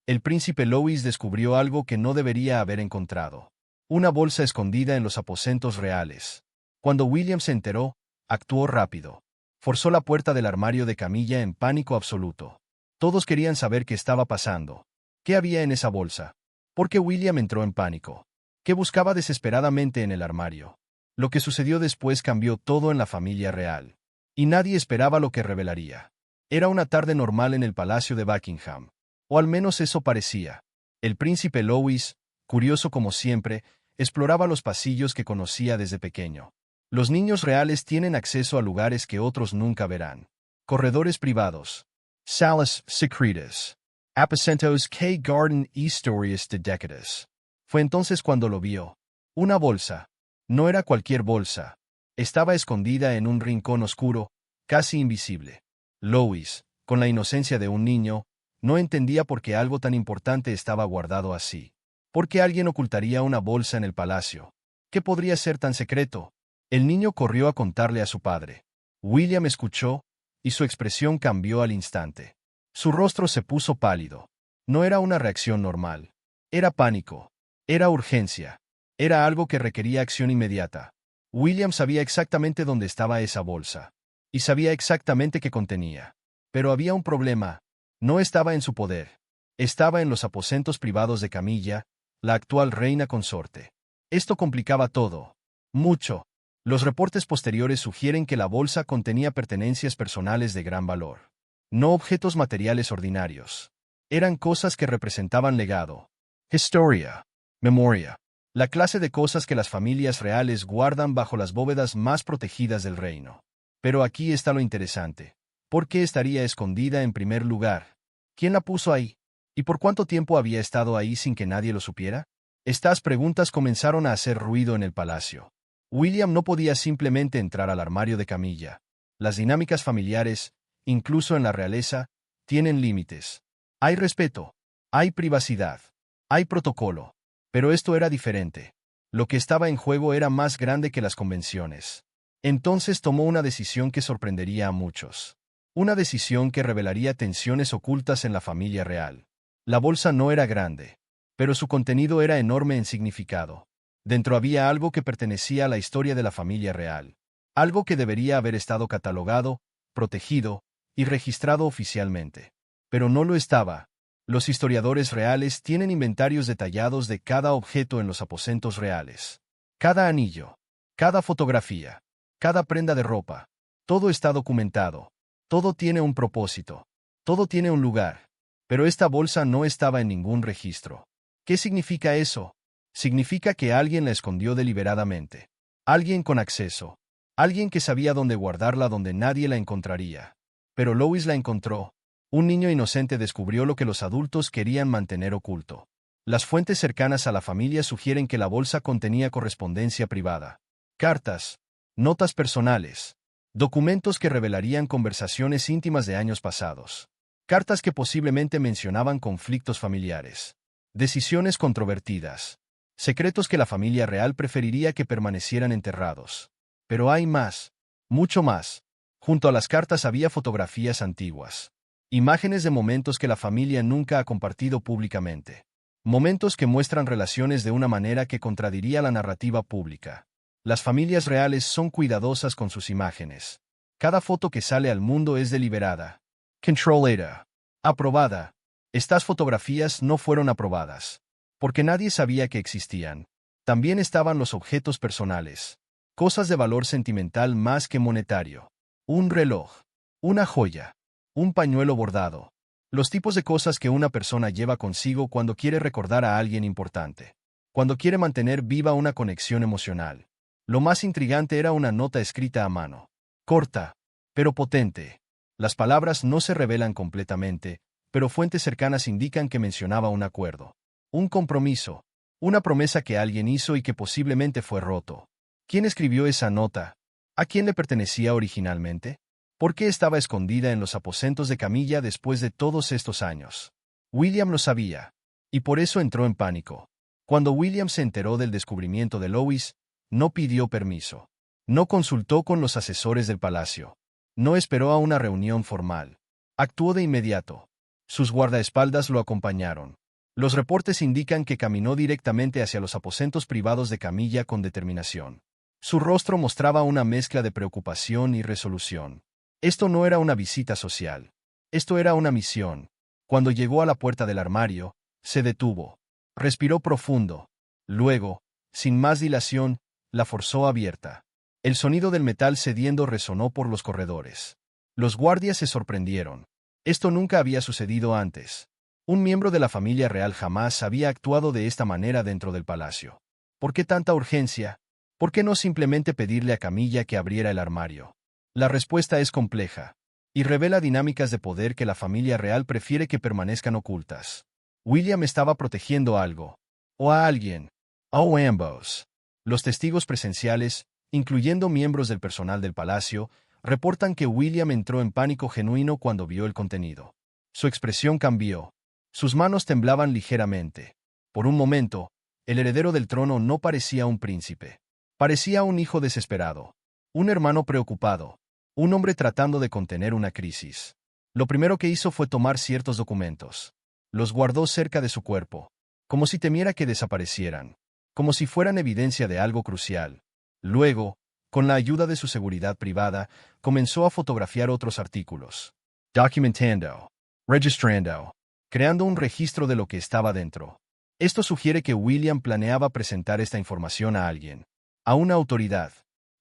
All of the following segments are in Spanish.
el príncipe Louis descubrió algo que no debería haber encontrado. Una bolsa escondida en los aposentos reales. Cuando William se enteró, actuó rápido. Forzó la puerta del armario de camilla en pánico absoluto. Todos querían saber qué estaba pasando. ¿Qué había en esa bolsa? ¿Por qué William entró en pánico? ¿Qué buscaba desesperadamente en el armario? Lo que sucedió después cambió todo en la familia real. Y nadie esperaba lo que revelaría. Era una tarde normal en el palacio de Buckingham. O al menos eso parecía. El príncipe Louis, curioso como siempre, exploraba los pasillos que conocía desde pequeño. Los niños reales tienen acceso a lugares que otros nunca verán. Corredores privados. Salas secretas. Aposentos que guardan historias de décadas. Fue entonces cuando lo vio. Una bolsa. No era cualquier bolsa. Estaba escondida en un rincón oscuro, casi invisible. Louis, con la inocencia de un niño, no entendía por qué algo tan importante estaba guardado así. ¿Por qué alguien ocultaría una bolsa en el palacio? ¿Qué podría ser tan secreto? El niño corrió a contarle a su padre. William escuchó, y su expresión cambió al instante. Su rostro se puso pálido. No era una reacción normal. Era pánico. Era urgencia. Era algo que requería acción inmediata. William sabía exactamente dónde estaba esa bolsa. Y sabía exactamente qué contenía. Pero había un problema. No estaba en su poder. Estaba en los aposentos privados de Camilla, la actual reina consorte. Esto complicaba todo. Mucho. Los reportes posteriores sugieren que la bolsa contenía pertenencias personales de gran valor. No objetos materiales ordinarios. Eran cosas que representaban legado. Historia. Memoria. La clase de cosas que las familias reales guardan bajo las bóvedas más protegidas del reino. Pero aquí está lo interesante. ¿Por qué estaría escondida en primer lugar? ¿Quién la puso ahí? ¿Y por cuánto tiempo había estado ahí sin que nadie lo supiera? Estas preguntas comenzaron a hacer ruido en el palacio. William no podía simplemente entrar al armario de Camilla. Las dinámicas familiares, incluso en la realeza, tienen límites. Hay respeto, hay privacidad, hay protocolo. Pero esto era diferente. Lo que estaba en juego era más grande que las convenciones. Entonces tomó una decisión que sorprendería a muchos. Una decisión que revelaría tensiones ocultas en la familia real. La bolsa no era grande, pero su contenido era enorme en significado. Dentro había algo que pertenecía a la historia de la familia real. Algo que debería haber estado catalogado, protegido y registrado oficialmente. Pero no lo estaba. Los historiadores reales tienen inventarios detallados de cada objeto en los aposentos reales. Cada anillo, cada fotografía, cada prenda de ropa. Todo está documentado. Todo tiene un propósito. Todo tiene un lugar. Pero esta bolsa no estaba en ningún registro. ¿Qué significa eso? Significa que alguien la escondió deliberadamente. Alguien con acceso. Alguien que sabía dónde guardarla donde nadie la encontraría. Pero Louis la encontró. Un niño inocente descubrió lo que los adultos querían mantener oculto. Las fuentes cercanas a la familia sugieren que la bolsa contenía correspondencia privada. Cartas. Notas personales. Documentos que revelarían conversaciones íntimas de años pasados. Cartas que posiblemente mencionaban conflictos familiares. Decisiones controvertidas. Secretos que la familia real preferiría que permanecieran enterrados. Pero hay más. Mucho más. Junto a las cartas había fotografías antiguas. Imágenes de momentos que la familia nunca ha compartido públicamente. Momentos que muestran relaciones de una manera que contradiría la narrativa pública. Las familias reales son cuidadosas con sus imágenes. Cada foto que sale al mundo es deliberada. Controlada. Aprobada. Estas fotografías no fueron aprobadas. Porque nadie sabía que existían. También estaban los objetos personales. Cosas de valor sentimental más que monetario. Un reloj. Una joya. Un pañuelo bordado. Los tipos de cosas que una persona lleva consigo cuando quiere recordar a alguien importante. Cuando quiere mantener viva una conexión emocional. Lo más intrigante era una nota escrita a mano. Corta, pero potente. Las palabras no se revelan completamente, pero fuentes cercanas indican que mencionaba un acuerdo. Un compromiso. Una promesa que alguien hizo y que posiblemente fue roto. ¿Quién escribió esa nota? ¿A quién le pertenecía originalmente? ¿Por qué estaba escondida en los aposentos de Camilla después de todos estos años? William lo sabía. Y por eso entró en pánico. Cuando William se enteró del descubrimiento de Louis, no pidió permiso. No consultó con los asesores del palacio. No esperó a una reunión formal. Actuó de inmediato. Sus guardaespaldas lo acompañaron. Los reportes indican que caminó directamente hacia los aposentos privados de Camilla con determinación. Su rostro mostraba una mezcla de preocupación y resolución. Esto no era una visita social. Esto era una misión. Cuando llegó a la puerta del armario, se detuvo. Respiró profundo. Luego, sin más dilación, la forzó abierta. El sonido del metal cediendo resonó por los corredores. Los guardias se sorprendieron. Esto nunca había sucedido antes. Un miembro de la familia real jamás había actuado de esta manera dentro del palacio. ¿Por qué tanta urgencia? ¿Por qué no simplemente pedirle a Camilla que abriera el armario? La respuesta es compleja, y revela dinámicas de poder que la familia real prefiere que permanezcan ocultas. William estaba protegiendo algo, o a alguien, o ambos. Los testigos presenciales, incluyendo miembros del personal del palacio, reportan que William entró en pánico genuino cuando vio el contenido. Su expresión cambió. Sus manos temblaban ligeramente. Por un momento, el heredero del trono no parecía un príncipe. Parecía un hijo desesperado, un hermano preocupado, un hombre tratando de contener una crisis. Lo primero que hizo fue tomar ciertos documentos. Los guardó cerca de su cuerpo, como si temiera que desaparecieran, como si fueran evidencia de algo crucial. Luego, con la ayuda de su seguridad privada, comenzó a fotografiar otros artículos. Documentando, registrando, creando un registro de lo que estaba dentro. Esto sugiere que William planeaba presentar esta información a alguien, a una autoridad,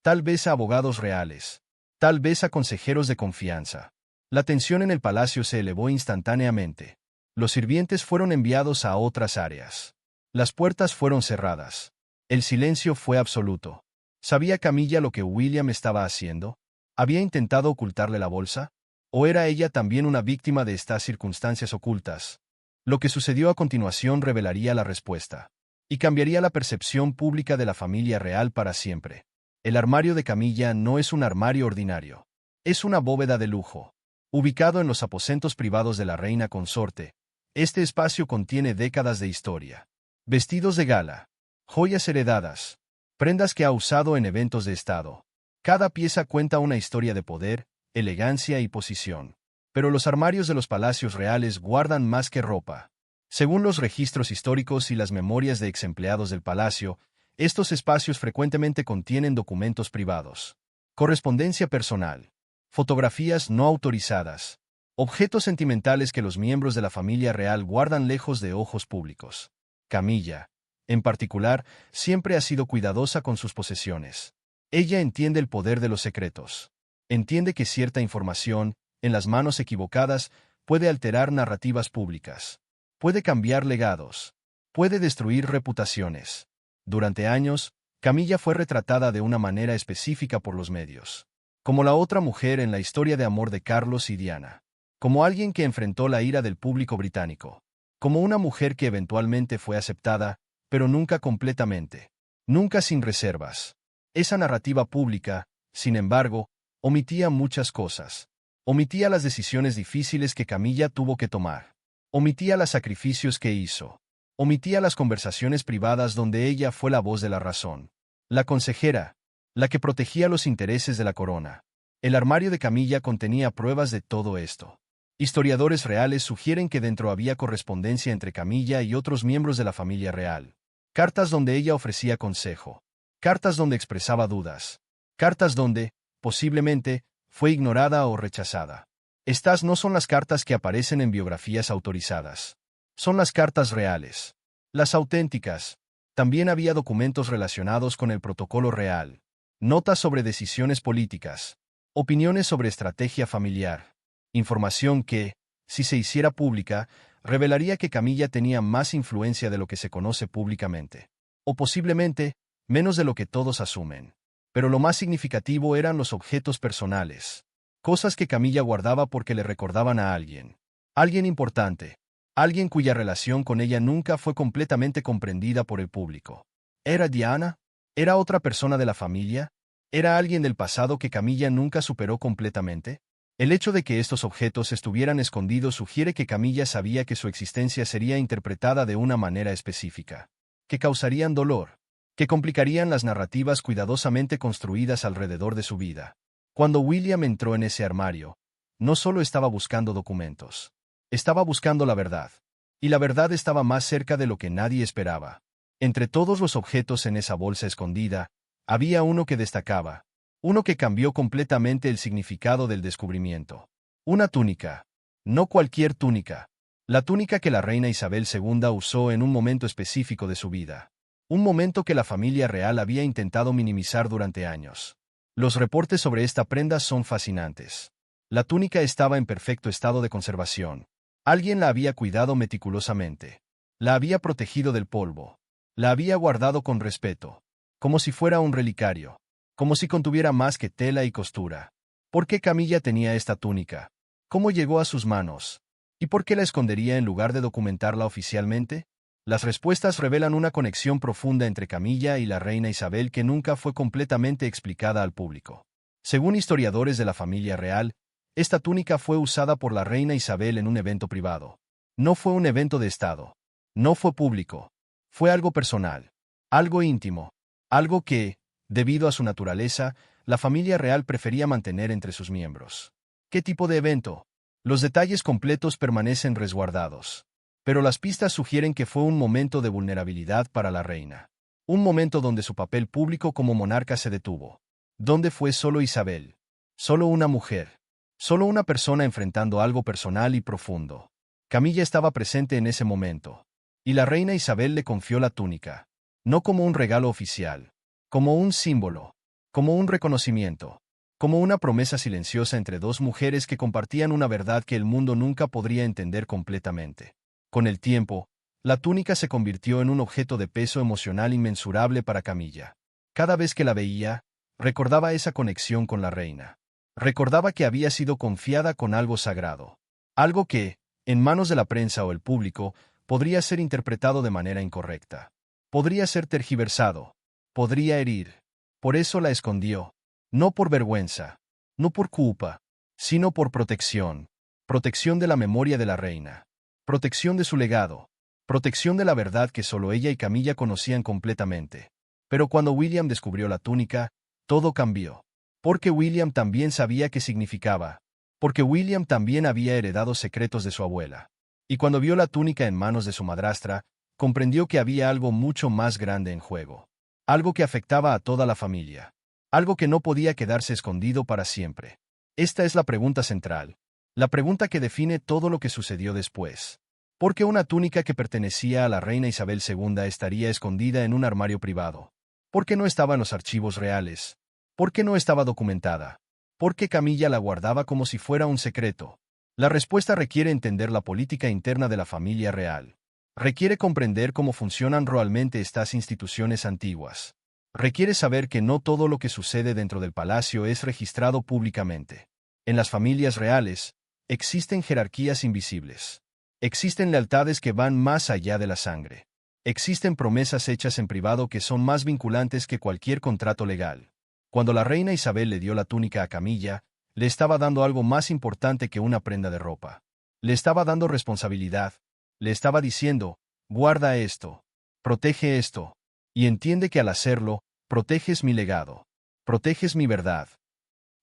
tal vez a abogados reales, tal vez a consejeros de confianza. La tensión en el palacio se elevó instantáneamente. Los sirvientes fueron enviados a otras áreas. Las puertas fueron cerradas. El silencio fue absoluto. ¿Sabía Camilla lo que William estaba haciendo? ¿Había intentado ocultarle la bolsa? ¿O era ella también una víctima de estas circunstancias ocultas? Lo que sucedió a continuación revelaría la respuesta, y cambiaría la percepción pública de la familia real para siempre. El armario de Camilla no es un armario ordinario. Es una bóveda de lujo. Ubicado en los aposentos privados de la reina consorte, este espacio contiene décadas de historia. Vestidos de gala, joyas heredadas, prendas que ha usado en eventos de estado. Cada pieza cuenta una historia de poder, elegancia y posición. Pero los armarios de los palacios reales guardan más que ropa. Según los registros históricos y las memorias de exempleados del palacio, estos espacios frecuentemente contienen documentos privados, correspondencia personal, fotografías no autorizadas, objetos sentimentales que los miembros de la familia real guardan lejos de ojos públicos. Camilla, en particular, siempre ha sido cuidadosa con sus posesiones. Ella entiende el poder de los secretos. Entiende que cierta información, en las manos equivocadas, puede alterar narrativas públicas. Puede cambiar legados. Puede destruir reputaciones. Durante años, Camilla fue retratada de una manera específica por los medios. Como la otra mujer en la historia de amor de Carlos y Diana. Como alguien que enfrentó la ira del público británico. Como una mujer que eventualmente fue aceptada, pero nunca completamente. Nunca sin reservas. Esa narrativa pública, sin embargo, omitía muchas cosas. Omitía las decisiones difíciles que Camilla tuvo que tomar. Omitía los sacrificios que hizo. Omitía las conversaciones privadas donde ella fue la voz de la razón. La consejera, la que protegía los intereses de la corona. El armario de Camilla contenía pruebas de todo esto. Historiadores reales sugieren que dentro había correspondencia entre Camilla y otros miembros de la familia real. Cartas donde ella ofrecía consejo. Cartas donde expresaba dudas. Cartas donde, posiblemente, fue ignorada o rechazada. Estas no son las cartas que aparecen en biografías autorizadas. Son las cartas reales. Las auténticas. También había documentos relacionados con el protocolo real. Notas sobre decisiones políticas. Opiniones sobre estrategia familiar. Información que, si se hiciera pública, revelaría que Camilla tenía más influencia de lo que se conoce públicamente. O posiblemente, menos de lo que todos asumen. Pero lo más significativo eran los objetos personales. Cosas que Camilla guardaba porque le recordaban a alguien. Alguien importante. Alguien cuya relación con ella nunca fue completamente comprendida por el público. ¿Era Diana? ¿Era otra persona de la familia? ¿Era alguien del pasado que Camilla nunca superó completamente? El hecho de que estos objetos estuvieran escondidos sugiere que Camilla sabía que su existencia sería interpretada de una manera específica, que causarían dolor, que complicarían las narrativas cuidadosamente construidas alrededor de su vida. Cuando William entró en ese armario, no solo estaba buscando documentos. Estaba buscando la verdad. Y la verdad estaba más cerca de lo que nadie esperaba. Entre todos los objetos en esa bolsa escondida, había uno que destacaba. Uno que cambió completamente el significado del descubrimiento. Una túnica. No cualquier túnica. La túnica que la reina Isabel II usó en un momento específico de su vida. Un momento que la familia real había intentado minimizar durante años. Los reportes sobre esta prenda son fascinantes. La túnica estaba en perfecto estado de conservación. Alguien la había cuidado meticulosamente. La había protegido del polvo. La había guardado con respeto. Como si fuera un relicario. Como si contuviera más que tela y costura. ¿Por qué Camilla tenía esta túnica? ¿Cómo llegó a sus manos? ¿Y por qué la escondería en lugar de documentarla oficialmente? Las respuestas revelan una conexión profunda entre Camilla y la reina Isabel que nunca fue completamente explicada al público. Según historiadores de la familia real, esta túnica fue usada por la reina Isabel en un evento privado. No fue un evento de Estado. No fue público. Fue algo personal. Algo íntimo. Algo que, debido a su naturaleza, la familia real prefería mantener entre sus miembros. ¿Qué tipo de evento? Los detalles completos permanecen resguardados. Pero las pistas sugieren que fue un momento de vulnerabilidad para la reina. Un momento donde su papel público como monarca se detuvo. Donde fue solo Isabel. Solo una mujer. Solo una persona enfrentando algo personal y profundo. Camilla estaba presente en ese momento. Y la reina Isabel le confió la túnica. No como un regalo oficial. Como un símbolo. Como un reconocimiento. Como una promesa silenciosa entre dos mujeres que compartían una verdad que el mundo nunca podría entender completamente. Con el tiempo, la túnica se convirtió en un objeto de peso emocional inmensurable para Camilla. Cada vez que la veía, recordaba esa conexión con la reina. Recordaba que había sido confiada con algo sagrado. Algo que, en manos de la prensa o el público, podría ser interpretado de manera incorrecta. Podría ser tergiversado. Podría herir. Por eso la escondió. No por vergüenza. No por culpa. Sino por protección. Protección de la memoria de la reina. Protección de su legado. Protección de la verdad que solo ella y Camilla conocían completamente. Pero cuando William descubrió la túnica, todo cambió. Porque William también sabía qué significaba. Porque William también había heredado secretos de su abuela. Y cuando vio la túnica en manos de su madrastra, comprendió que había algo mucho más grande en juego. Algo que afectaba a toda la familia. Algo que no podía quedarse escondido para siempre. Esta es la pregunta central. La pregunta que define todo lo que sucedió después. ¿Por qué una túnica que pertenecía a la reina Isabel II estaría escondida en un armario privado? ¿Por qué no estaba en los archivos reales? ¿Por qué no estaba documentada? ¿Por qué Camilla la guardaba como si fuera un secreto? La respuesta requiere entender la política interna de la familia real. Requiere comprender cómo funcionan realmente estas instituciones antiguas. Requiere saber que no todo lo que sucede dentro del palacio es registrado públicamente. En las familias reales, existen jerarquías invisibles. Existen lealtades que van más allá de la sangre. Existen promesas hechas en privado que son más vinculantes que cualquier contrato legal. Cuando la reina Isabel le dio la túnica a Camilla, le estaba dando algo más importante que una prenda de ropa. Le estaba dando responsabilidad. Le estaba diciendo, guarda esto, protege esto, y entiende que al hacerlo, proteges mi legado, proteges mi verdad.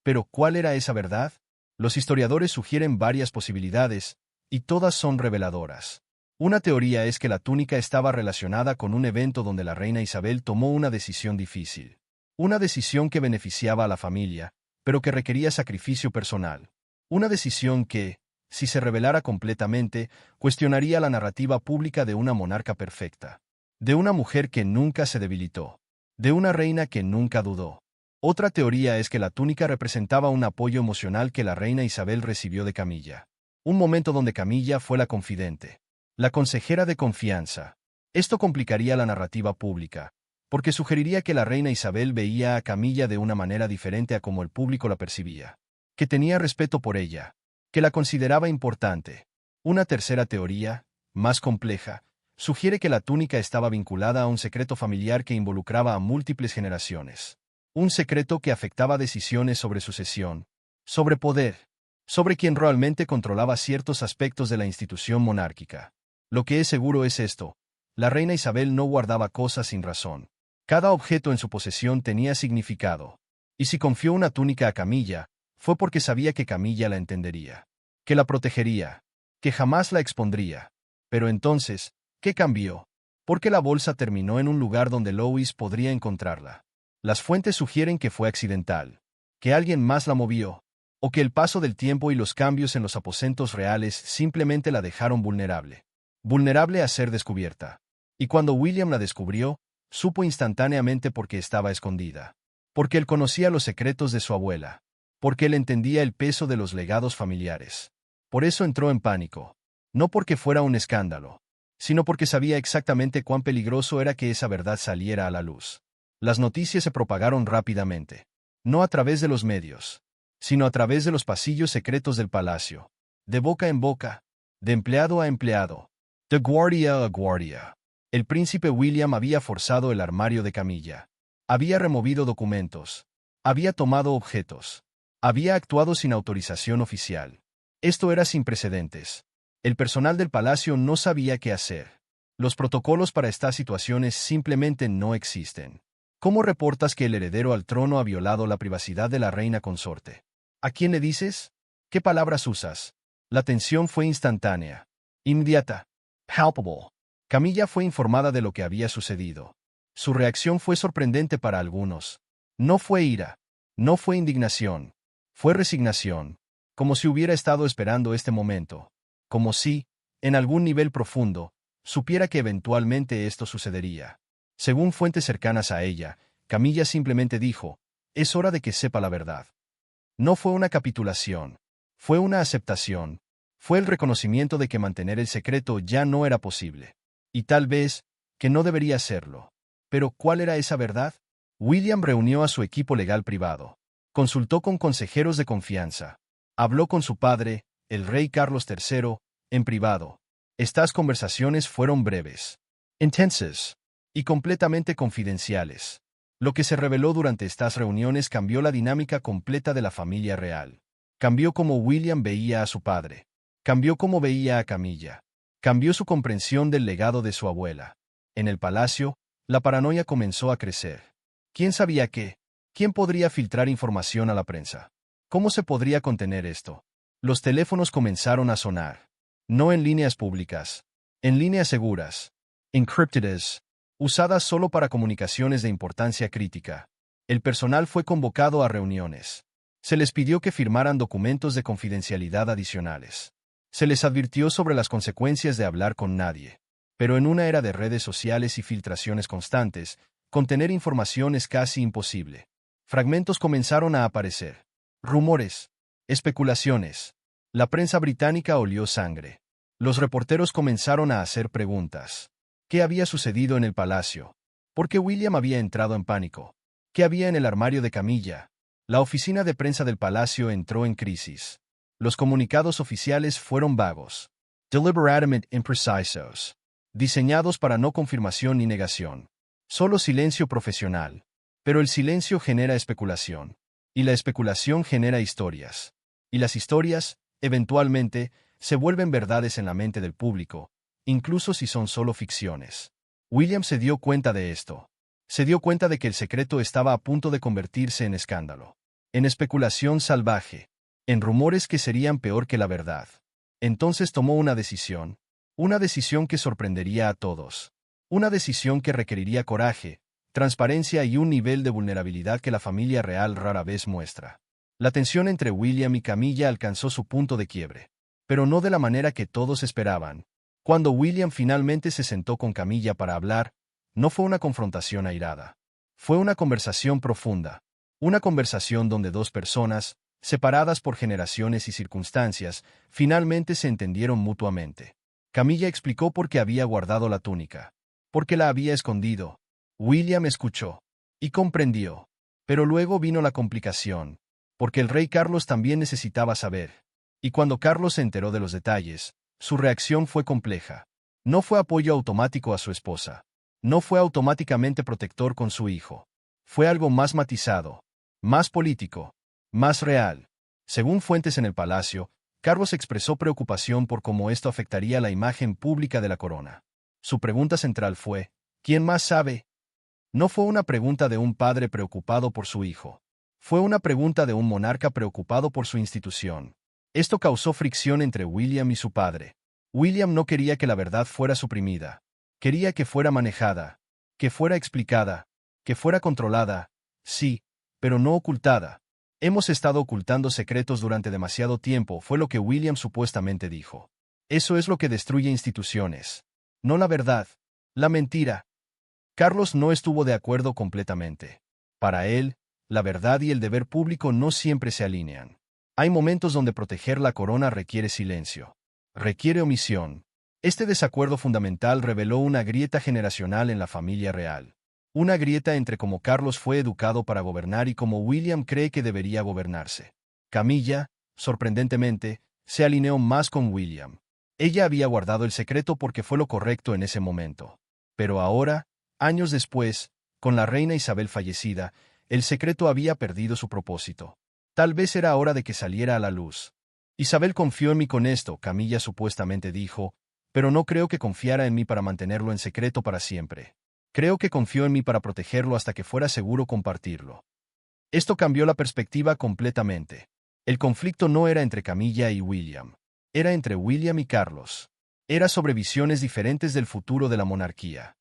Pero, ¿cuál era esa verdad? Los historiadores sugieren varias posibilidades, y todas son reveladoras. Una teoría es que la túnica estaba relacionada con un evento donde la reina Isabel tomó una decisión difícil. Una decisión que beneficiaba a la familia, pero que requería sacrificio personal. Una decisión que, si se revelara completamente, cuestionaría la narrativa pública de una monarca perfecta. De una mujer que nunca se debilitó. De una reina que nunca dudó. Otra teoría es que la túnica representaba un apoyo emocional que la reina Isabel recibió de Camilla. Un momento donde Camilla fue la confidente. La consejera de confianza. Esto complicaría la narrativa pública, porque sugeriría que la reina Isabel veía a Camilla de una manera diferente a como el público la percibía. Que tenía respeto por ella. Que la consideraba importante. Una tercera teoría, más compleja, sugiere que la túnica estaba vinculada a un secreto familiar que involucraba a múltiples generaciones. Un secreto que afectaba decisiones sobre sucesión, sobre poder, sobre quien realmente controlaba ciertos aspectos de la institución monárquica. Lo que es seguro es esto: la reina Isabel no guardaba cosas sin razón. Cada objeto en su posesión tenía significado. Y si confió una túnica a Camilla, fue porque sabía que Camilla la entendería, que la protegería, que jamás la expondría. Pero entonces, ¿qué cambió? Porque la bolsa terminó en un lugar donde Lois podría encontrarla. Las fuentes sugieren que fue accidental, que alguien más la movió, o que el paso del tiempo y los cambios en los aposentos reales simplemente la dejaron vulnerable. Vulnerable a ser descubierta. Y cuando William la descubrió, supo instantáneamente por qué estaba escondida. Porque él conocía los secretos de su abuela. Porque él entendía el peso de los legados familiares. Por eso entró en pánico. No porque fuera un escándalo, sino porque sabía exactamente cuán peligroso era que esa verdad saliera a la luz. Las noticias se propagaron rápidamente. No a través de los medios, sino a través de los pasillos secretos del palacio. De boca en boca, de empleado a empleado, de guardia a guardia. El príncipe William había forzado el armario de Camilla. Había removido documentos. Había tomado objetos. Había actuado sin autorización oficial. Esto era sin precedentes. El personal del palacio no sabía qué hacer. Los protocolos para estas situaciones simplemente no existen. ¿Cómo reportas que el heredero al trono ha violado la privacidad de la reina consorte? ¿A quién le dices? ¿Qué palabras usas? La tensión fue instantánea. Inmediata. Palpable. Camilla fue informada de lo que había sucedido. Su reacción fue sorprendente para algunos. No fue ira. No fue indignación. Fue resignación. Como si hubiera estado esperando este momento. Como si, en algún nivel profundo, supiera que eventualmente esto sucedería. Según fuentes cercanas a ella, Camilla simplemente dijo, es hora de que sepa la verdad. No fue una capitulación. Fue una aceptación. Fue el reconocimiento de que mantener el secreto ya no era posible. Y tal vez, que no debería serlo. Pero, ¿cuál era esa verdad? William reunió a su equipo legal privado. Consultó con consejeros de confianza. Habló con su padre, el rey Carlos III, en privado. Estas conversaciones fueron breves, intensas y completamente confidenciales. Lo que se reveló durante estas reuniones cambió la dinámica completa de la familia real. Cambió cómo William veía a su padre. Cambió cómo veía a Camilla. Cambió su comprensión del legado de su abuela. En el palacio, la paranoia comenzó a crecer. ¿Quién sabía qué? ¿Quién podría filtrar información a la prensa? ¿Cómo se podría contener esto? Los teléfonos comenzaron a sonar. No en líneas públicas. En líneas seguras. Encryptadas. Usadas solo para comunicaciones de importancia crítica. El personal fue convocado a reuniones. Se les pidió que firmaran documentos de confidencialidad adicionales. Se les advirtió sobre las consecuencias de hablar con nadie. Pero en una era de redes sociales y filtraciones constantes, contener información es casi imposible. Fragmentos comenzaron a aparecer. Rumores. Especulaciones. La prensa británica olió sangre. Los reporteros comenzaron a hacer preguntas. ¿Qué había sucedido en el palacio? ¿Por qué William había entrado en pánico? ¿Qué había en el armario de Camilla? La oficina de prensa del palacio entró en crisis. Los comunicados oficiales fueron vagos. Deliberadamente imprecisos. Diseñados para no confirmación ni negación. Solo silencio profesional. Pero el silencio genera especulación. Y la especulación genera historias. Y las historias, eventualmente, se vuelven verdades en la mente del público, incluso si son solo ficciones. William se dio cuenta de esto. Se dio cuenta de que el secreto estaba a punto de convertirse en escándalo, en especulación salvaje, en rumores que serían peor que la verdad. Entonces tomó una decisión que sorprendería a todos, una decisión que requeriría coraje, transparencia y un nivel de vulnerabilidad que la familia real rara vez muestra. La tensión entre William y Camilla alcanzó su punto de quiebre, pero no de la manera que todos esperaban. Cuando William finalmente se sentó con Camilla para hablar, no fue una confrontación airada. Fue una conversación profunda, una conversación donde dos personas, separadas por generaciones y circunstancias, finalmente se entendieron mutuamente. Camilla explicó por qué había guardado la túnica, por qué la había escondido. William escuchó y comprendió. Pero luego vino la complicación, porque el rey Carlos también necesitaba saber. Y cuando Carlos se enteró de los detalles, su reacción fue compleja. No fue apoyo automático a su esposa. No fue automáticamente protector con su hijo. Fue algo más matizado, más político, más real. Según fuentes en el palacio, Carlos expresó preocupación por cómo esto afectaría la imagen pública de la corona. Su pregunta central fue, ¿quién más sabe? No fue una pregunta de un padre preocupado por su hijo. Fue una pregunta de un monarca preocupado por su institución. Esto causó fricción entre William y su padre. William no quería que la verdad fuera suprimida. Quería que fuera manejada, que fuera explicada, que fuera controlada, sí, pero no ocultada. Hemos estado ocultando secretos durante demasiado tiempo, fue lo que William supuestamente dijo. Eso es lo que destruye instituciones. No la verdad, la mentira. Carlos no estuvo de acuerdo completamente. Para él, la verdad y el deber público no siempre se alinean. Hay momentos donde proteger la corona requiere silencio. Requiere omisión. Este desacuerdo fundamental reveló una grieta generacional en la familia real. Una grieta entre cómo Carlos fue educado para gobernar y cómo William cree que debería gobernarse. Camilla, sorprendentemente, se alineó más con William. Ella había guardado el secreto porque fue lo correcto en ese momento. Pero ahora, años después, con la reina Isabel fallecida, el secreto había perdido su propósito. Tal vez era hora de que saliera a la luz. Isabel confió en mí con esto, Camilla supuestamente dijo, pero no creo que confiara en mí para mantenerlo en secreto para siempre. Creo que confió en mí para protegerlo hasta que fuera seguro compartirlo. Esto cambió la perspectiva completamente. El conflicto no era entre Camilla y William. Era entre William y Carlos. Era sobre visiones diferentes del futuro de la monarquía.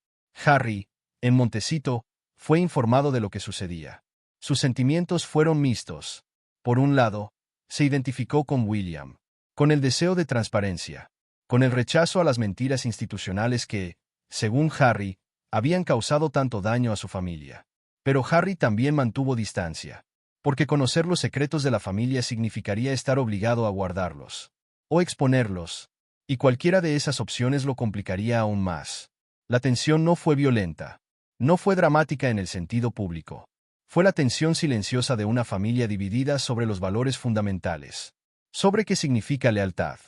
Harry, en Montecito, fue informado de lo que sucedía. Sus sentimientos fueron mixtos. Por un lado, se identificó con William, con el deseo de transparencia, con el rechazo a las mentiras institucionales que, según Harry, habían causado tanto daño a su familia. Pero Harry también mantuvo distancia, porque conocer los secretos de la familia significaría estar obligado a guardarlos, o exponerlos, y cualquiera de esas opciones lo complicaría aún más. La tensión no fue violenta, no fue dramática en el sentido público. Fue la tensión silenciosa de una familia dividida sobre los valores fundamentales, sobre qué significa lealtad,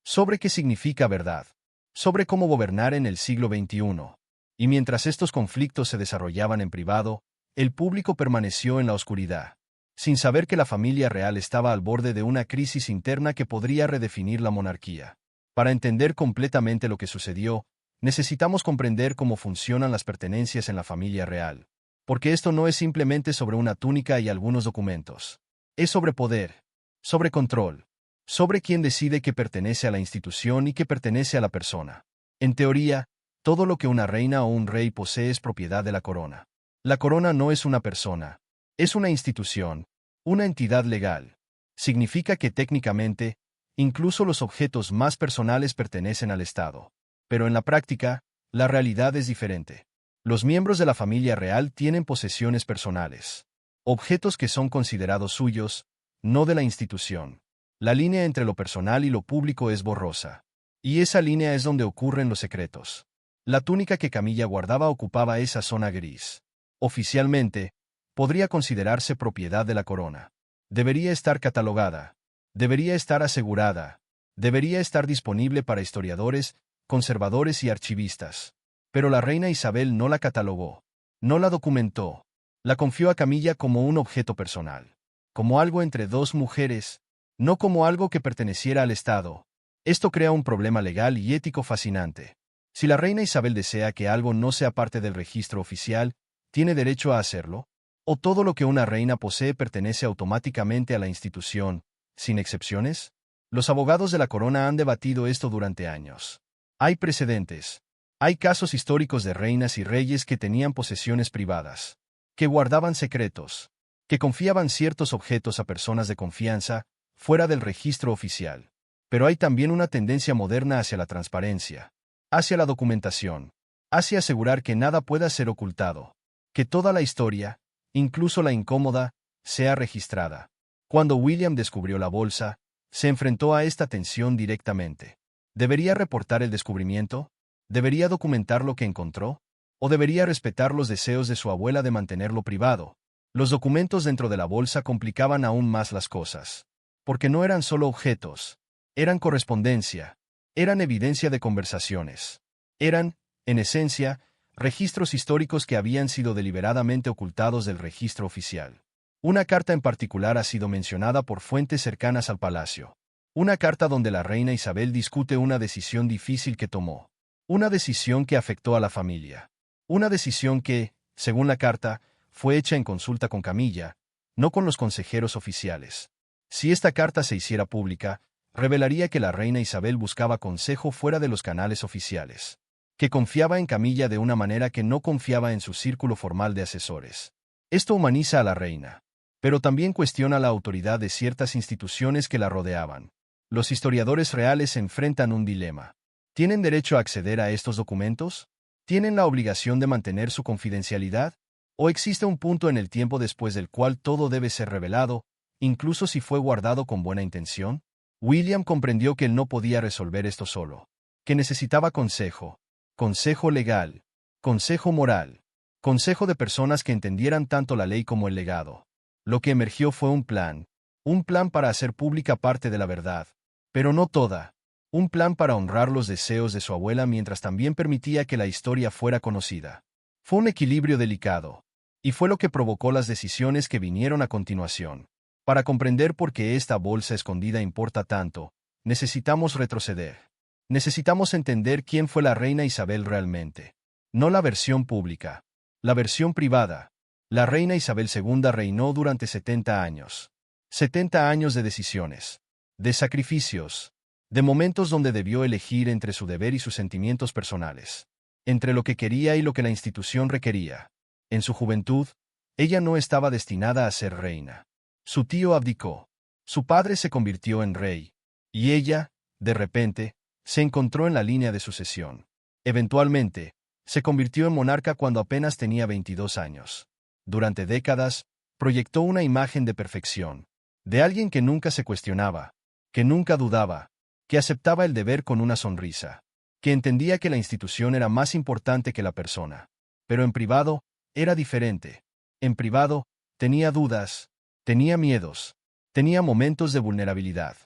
sobre qué significa verdad, sobre cómo gobernar en el siglo XXI. Y mientras estos conflictos se desarrollaban en privado, el público permaneció en la oscuridad, sin saber que la familia real estaba al borde de una crisis interna que podría redefinir la monarquía. Para entender completamente lo que sucedió, necesitamos comprender cómo funcionan las pertenencias en la familia real. Porque esto no es simplemente sobre una túnica y algunos documentos. Es sobre poder, sobre control, sobre quién decide qué pertenece a la institución y qué pertenece a la persona. En teoría, todo lo que una reina o un rey posee es propiedad de la corona. La corona no es una persona, es una institución, una entidad legal. Significa que técnicamente, incluso los objetos más personales pertenecen al Estado. Pero en la práctica, la realidad es diferente. Los miembros de la familia real tienen posesiones personales, objetos que son considerados suyos, no de la institución. La línea entre lo personal y lo público es borrosa. Y esa línea es donde ocurren los secretos. La túnica que Camilla guardaba ocupaba esa zona gris. Oficialmente, podría considerarse propiedad de la corona. Debería estar catalogada. Debería estar asegurada. Debería estar disponible para historiadores, conservadores y archivistas. Pero la reina Isabel no la catalogó, no la documentó, la confió a Camilla como un objeto personal, como algo entre dos mujeres, no como algo que perteneciera al Estado. Esto crea un problema legal y ético fascinante. Si la reina Isabel desea que algo no sea parte del registro oficial, ¿tiene derecho a hacerlo? ¿O todo lo que una reina posee pertenece automáticamente a la institución, sin excepciones? Los abogados de la corona han debatido esto durante años. Hay precedentes. Hay casos históricos de reinas y reyes que tenían posesiones privadas, que guardaban secretos, que confiaban ciertos objetos a personas de confianza, fuera del registro oficial. Pero hay también una tendencia moderna hacia la transparencia, hacia la documentación, hacia asegurar que nada pueda ser ocultado, que toda la historia, incluso la incómoda, sea registrada. Cuando William descubrió la bolsa, se enfrentó a esta tensión directamente. ¿Debería reportar el descubrimiento? ¿Debería documentar lo que encontró? ¿O debería respetar los deseos de su abuela de mantenerlo privado? Los documentos dentro de la bolsa complicaban aún más las cosas. Porque no eran solo objetos. Eran correspondencia. Eran evidencia de conversaciones. Eran, en esencia, registros históricos que habían sido deliberadamente ocultados del registro oficial. Una carta en particular ha sido mencionada por fuentes cercanas al palacio. Una carta donde la reina Isabel discute una decisión difícil que tomó. Una decisión que afectó a la familia. Una decisión que, según la carta, fue hecha en consulta con Camilla, no con los consejeros oficiales. Si esta carta se hiciera pública, Revelaría que la reina Isabel buscaba consejo fuera de los canales oficiales, que confiaba en Camilla de una manera que no confiaba en su círculo formal de asesores. Esto humaniza a la reina, pero también cuestiona la autoridad de ciertas instituciones que la rodeaban. Los historiadores reales enfrentan un dilema. ¿Tienen derecho a acceder a estos documentos? ¿Tienen la obligación de mantener su confidencialidad? ¿O existe un punto en el tiempo después del cual todo debe ser revelado, incluso si fue guardado con buena intención? William comprendió que él no podía resolver esto solo, que necesitaba consejo legal, consejo moral, consejo de personas que entendieran tanto la ley como el legado. Lo que emergió fue un plan para hacer pública parte de la verdad, pero no toda, un plan para honrar los deseos de su abuela mientras también permitía que la historia fuera conocida. Fue un equilibrio delicado, y fue lo que provocó las decisiones que vinieron a continuación. Para comprender por qué esta bolsa escondida importa tanto, necesitamos retroceder. Necesitamos entender quién fue la reina Isabel realmente. No la versión pública. La versión privada. La reina Isabel II reinó durante 70 años. 70 años de decisiones. De sacrificios. De momentos donde debió elegir entre su deber y sus sentimientos personales. Entre lo que quería y lo que la institución requería. En su juventud, ella no estaba destinada a ser reina. Su tío abdicó. Su padre se convirtió en rey. Y ella, de repente, se encontró en la línea de sucesión. Eventualmente, se convirtió en monarca cuando apenas tenía 22 años. Durante décadas, proyectó una imagen de perfección, de alguien que nunca se cuestionaba, que nunca dudaba, que aceptaba el deber con una sonrisa, que entendía que la institución era más importante que la persona. Pero en privado, era diferente. En privado, tenía dudas, tenía miedos, tenía momentos de vulnerabilidad.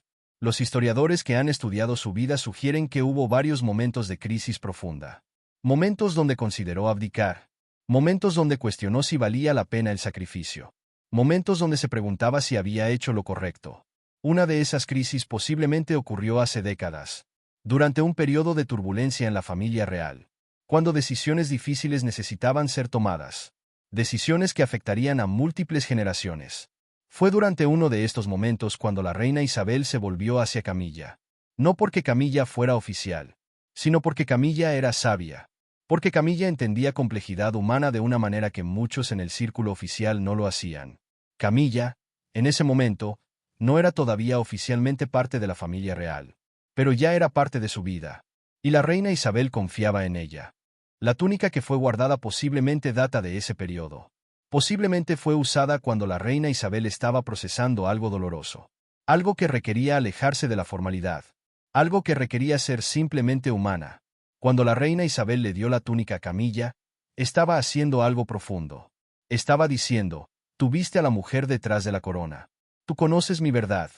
Los historiadores que han estudiado su vida sugieren que hubo varios momentos de crisis profunda. Momentos donde consideró abdicar. Momentos donde cuestionó si valía la pena el sacrificio. Momentos donde se preguntaba si había hecho lo correcto. Una de esas crisis posiblemente ocurrió hace décadas, durante un periodo de turbulencia en la familia real, cuando decisiones difíciles necesitaban ser tomadas. Decisiones que afectarían a múltiples generaciones. Fue durante uno de estos momentos cuando la reina Isabel se volvió hacia Camilla. No porque Camilla fuera oficial, sino porque Camilla era sabia. Porque Camilla entendía complejidad humana de una manera que muchos en el círculo oficial no lo hacían. Camilla, en ese momento, no era todavía oficialmente parte de la familia real, pero ya era parte de su vida. Y la reina Isabel confiaba en ella. La túnica que fue guardada posiblemente data de ese periodo. Posiblemente fue usada cuando la reina Isabel estaba procesando algo doloroso. Algo que requería alejarse de la formalidad. Algo que requería ser simplemente humana. Cuando la reina Isabel le dio la túnica a Camilla, estaba haciendo algo profundo. Estaba diciendo, tú viste a la mujer detrás de la corona. Tú conoces mi verdad.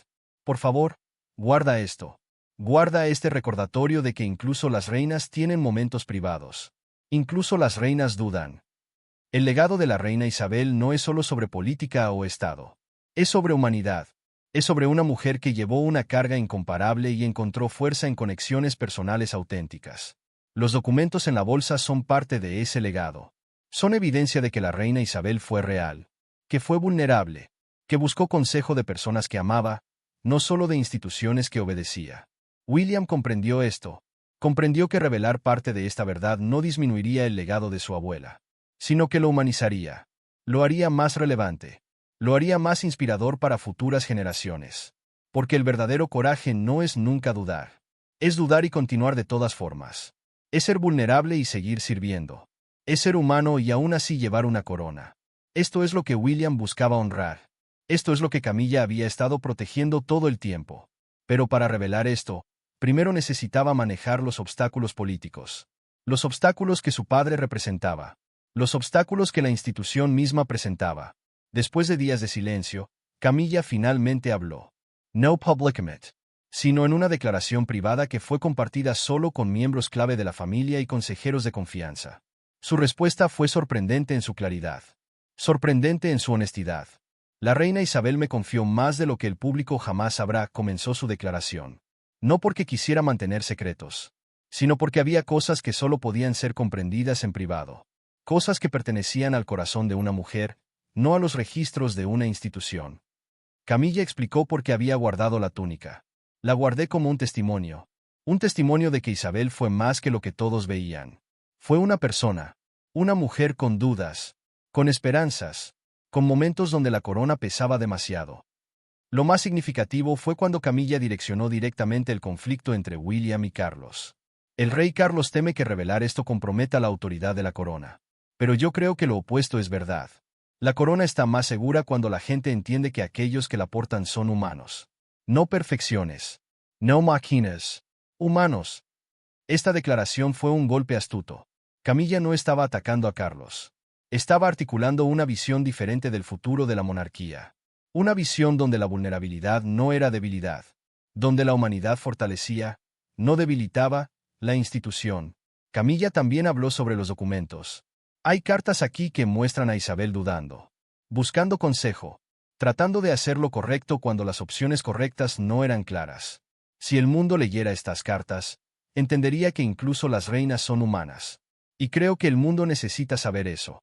Por favor, guarda esto. Guarda este recordatorio de que incluso las reinas tienen momentos privados. Incluso las reinas dudan. El legado de la reina Isabel no es solo sobre política o Estado. Es sobre humanidad. Es sobre una mujer que llevó una carga incomparable y encontró fuerza en conexiones personales auténticas. Los documentos en la bolsa son parte de ese legado. Son evidencia de que la reina Isabel fue real, que fue vulnerable, que buscó consejo de personas que amaba, no solo de instituciones que obedecía. William comprendió esto. Comprendió que revelar parte de esta verdad no disminuiría el legado de su abuela, sino que lo humanizaría. Lo haría más relevante. Lo haría más inspirador para futuras generaciones. Porque el verdadero coraje no es nunca dudar. Es dudar y continuar de todas formas. Es ser vulnerable y seguir sirviendo. Es ser humano y aún así llevar una corona. Esto es lo que William buscaba honrar. Esto es lo que Camilla había estado protegiendo todo el tiempo. Pero para revelar esto, primero necesitaba manejar los obstáculos políticos. Los obstáculos que su padre representaba. Los obstáculos que la institución misma presentaba. Después de días de silencio, Camilla finalmente habló. No publicamente, sino en una declaración privada que fue compartida solo con miembros clave de la familia y consejeros de confianza. Su respuesta fue sorprendente en su claridad. Sorprendente en su honestidad. La reina Isabel me confió más de lo que el público jamás sabrá, comenzó su declaración. No porque quisiera mantener secretos, sino porque había cosas que solo podían ser comprendidas en privado. Cosas que pertenecían al corazón de una mujer, no a los registros de una institución. Camilla explicó por qué había guardado la túnica. La guardé como un testimonio de que Isabel fue más que lo que todos veían. Fue una persona, una mujer con dudas, con esperanzas, con momentos donde la corona pesaba demasiado. Lo más significativo fue cuando Camilla direccionó directamente el conflicto entre William y Carlos. El rey Carlos teme que revelar esto comprometa la autoridad de la corona. Pero yo creo que lo opuesto es verdad. La corona está más segura cuando la gente entiende que aquellos que la portan son humanos. No perfecciones. No máquinas. Humanos. Esta declaración fue un golpe astuto. Camilla no estaba atacando a Carlos. Estaba articulando una visión diferente del futuro de la monarquía. Una visión donde la vulnerabilidad no era debilidad. Donde la humanidad fortalecía, no debilitaba, la institución. Camilla también habló sobre los documentos. Hay cartas aquí que muestran a Isabel dudando. Buscando consejo. Tratando de hacer lo correcto cuando las opciones correctas no eran claras. Si el mundo leyera estas cartas, entendería que incluso las reinas son humanas. Y creo que el mundo necesita saber eso.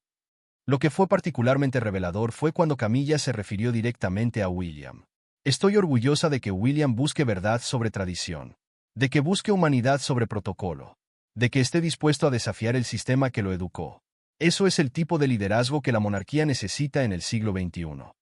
Lo que fue particularmente revelador fue cuando Camilla se refirió directamente a William. Estoy orgullosa de que William busque verdad sobre tradición. De que busque humanidad sobre protocolo. De que esté dispuesto a desafiar el sistema que lo educó. Eso es el tipo de liderazgo que la monarquía necesita en el siglo XXI.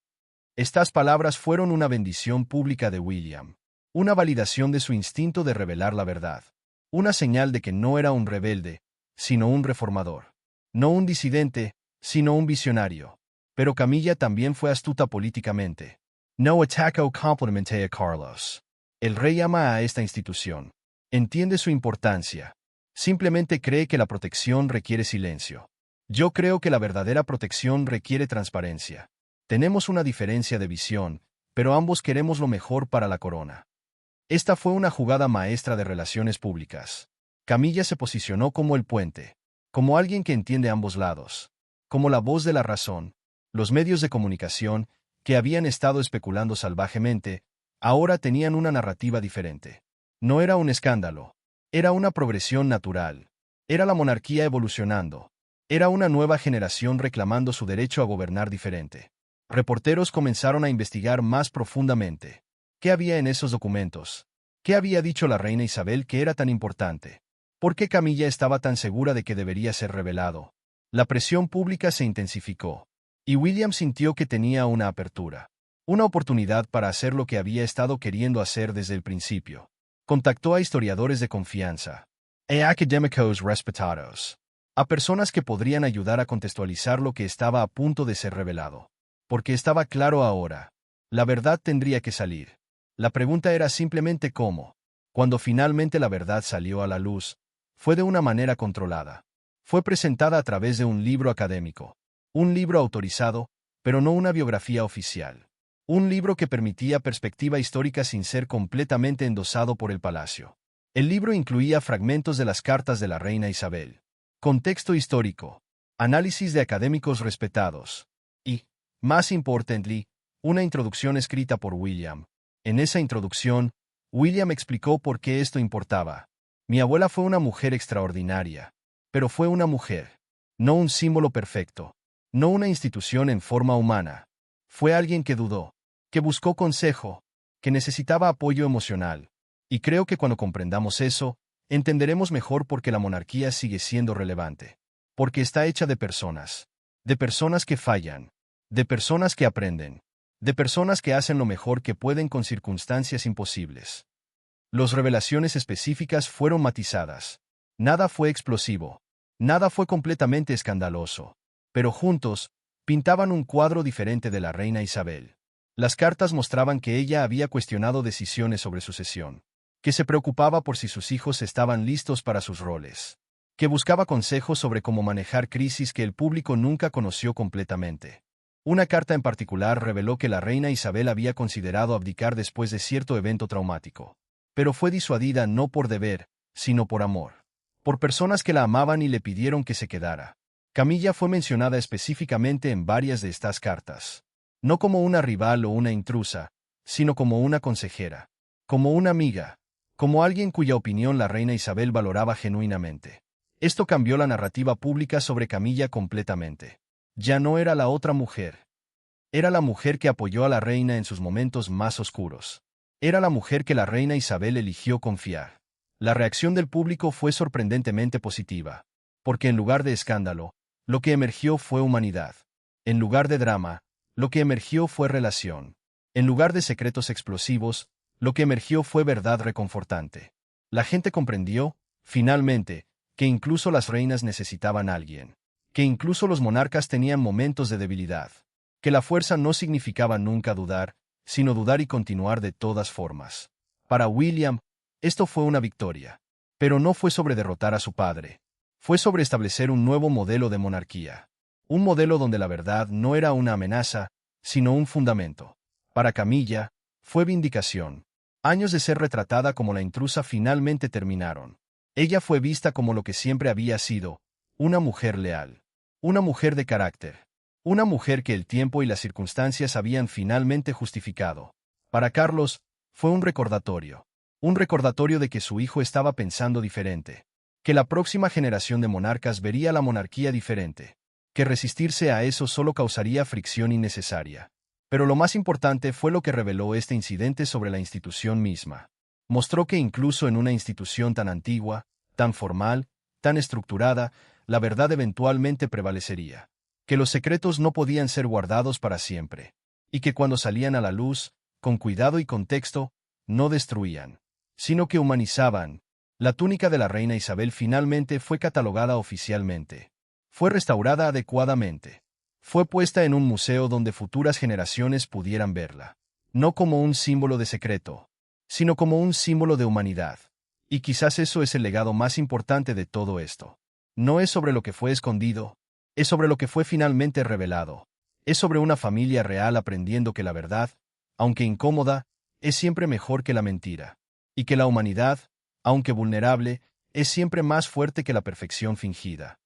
Estas palabras fueron una bendición pública de William. Una validación de su instinto de revelar la verdad. Una señal de que no era un rebelde, sino un reformador. No un disidente, sino un visionario. Pero Camilla también fue astuta políticamente. No atacó completamente a Carlos. El rey ama a esta institución. Entiende su importancia. Simplemente cree que la protección requiere silencio. Yo creo que la verdadera protección requiere transparencia. Tenemos una diferencia de visión, pero ambos queremos lo mejor para la corona. Esta fue una jugada maestra de relaciones públicas. Camilla se posicionó como el puente, como alguien que entiende ambos lados, como la voz de la razón. Los medios de comunicación, que habían estado especulando salvajemente, ahora tenían una narrativa diferente. No era un escándalo, era una progresión natural. Era la monarquía evolucionando. Era una nueva generación reclamando su derecho a gobernar diferente. Reporteros comenzaron a investigar más profundamente. ¿Qué había en esos documentos? ¿Qué había dicho la reina Isabel que era tan importante? ¿Por qué Camilla estaba tan segura de que debería ser revelado? La presión pública se intensificó. Y William sintió que tenía una apertura. Una oportunidad para hacer lo que había estado queriendo hacer desde el principio. Contactó a historiadores de confianza. A académicos respetados. A personas que podrían ayudar a contextualizar lo que estaba a punto de ser revelado. Porque estaba claro ahora. La verdad tendría que salir. La pregunta era simplemente cómo. Cuando finalmente la verdad salió a la luz, fue de una manera controlada. Fue presentada a través de un libro académico. Un libro autorizado, pero no una biografía oficial. Un libro que permitía perspectiva histórica sin ser completamente endosado por el palacio. El libro incluía fragmentos de las cartas de la reina Isabel. Contexto histórico. Análisis de académicos respetados. Y, más importante, una introducción escrita por William. En esa introducción, William explicó por qué esto importaba. Mi abuela fue una mujer extraordinaria. Pero fue una mujer. No un símbolo perfecto. No una institución en forma humana. Fue alguien que dudó. Que buscó consejo. Que necesitaba apoyo emocional. Y creo que cuando comprendamos eso, entenderemos mejor por qué la monarquía sigue siendo relevante. Porque está hecha de personas. De personas que fallan. De personas que aprenden. De personas que hacen lo mejor que pueden con circunstancias imposibles. Las revelaciones específicas fueron matizadas. Nada fue explosivo. Nada fue completamente escandaloso. Pero juntos, pintaban un cuadro diferente de la reina Isabel. Las cartas mostraban que ella había cuestionado decisiones sobre sucesión. Que se preocupaba por si sus hijos estaban listos para sus roles. Que buscaba consejos sobre cómo manejar crisis que el público nunca conoció completamente. Una carta en particular reveló que la reina Isabel había considerado abdicar después de cierto evento traumático. Pero fue disuadida no por deber, sino por amor. Por personas que la amaban y le pidieron que se quedara. Camilla fue mencionada específicamente en varias de estas cartas. No como una rival o una intrusa, sino como una consejera. Como una amiga. Como alguien cuya opinión la reina Isabel valoraba genuinamente. Esto cambió la narrativa pública sobre Camilla completamente. Ya no era la otra mujer. Era la mujer que apoyó a la reina en sus momentos más oscuros. Era la mujer que la reina Isabel eligió confiar. La reacción del público fue sorprendentemente positiva, porque en lugar de escándalo, lo que emergió fue humanidad. En lugar de drama, lo que emergió fue relación. En lugar de secretos explosivos, lo que emergió fue verdad reconfortante. La gente comprendió, finalmente, que incluso las reinas necesitaban a alguien, que incluso los monarcas tenían momentos de debilidad, que la fuerza no significaba nunca dudar, sino dudar y continuar de todas formas. Para William, esto fue una victoria. Pero no fue sobre derrotar a su padre. Fue sobre establecer un nuevo modelo de monarquía. Un modelo donde la verdad no era una amenaza, sino un fundamento. Para Camilla, fue vindicación. Años de ser retratada como la intrusa finalmente terminaron. Ella fue vista como lo que siempre había sido, una mujer leal. Una mujer de carácter. Una mujer que el tiempo y las circunstancias habían finalmente justificado. Para Carlos, fue un recordatorio. Un recordatorio de que su hijo estaba pensando diferente. Que la próxima generación de monarcas vería la monarquía diferente. Que resistirse a eso solo causaría fricción innecesaria. Pero lo más importante fue lo que reveló este incidente sobre la institución misma. Mostró que incluso en una institución tan antigua, tan formal, tan estructurada, la verdad eventualmente prevalecería. Que los secretos no podían ser guardados para siempre. Y que cuando salían a la luz, con cuidado y contexto, no destruían, sino que humanizaban. La túnica de la reina Isabel finalmente fue catalogada oficialmente. Fue restaurada adecuadamente. Fue puesta en un museo donde futuras generaciones pudieran verla. No como un símbolo de secreto, sino como un símbolo de humanidad. Y quizás eso es el legado más importante de todo esto. No es sobre lo que fue escondido, es sobre lo que fue finalmente revelado. Es sobre una familia real aprendiendo que la verdad, aunque incómoda, es siempre mejor que la mentira. Y que la humanidad, aunque vulnerable, es siempre más fuerte que la perfección fingida.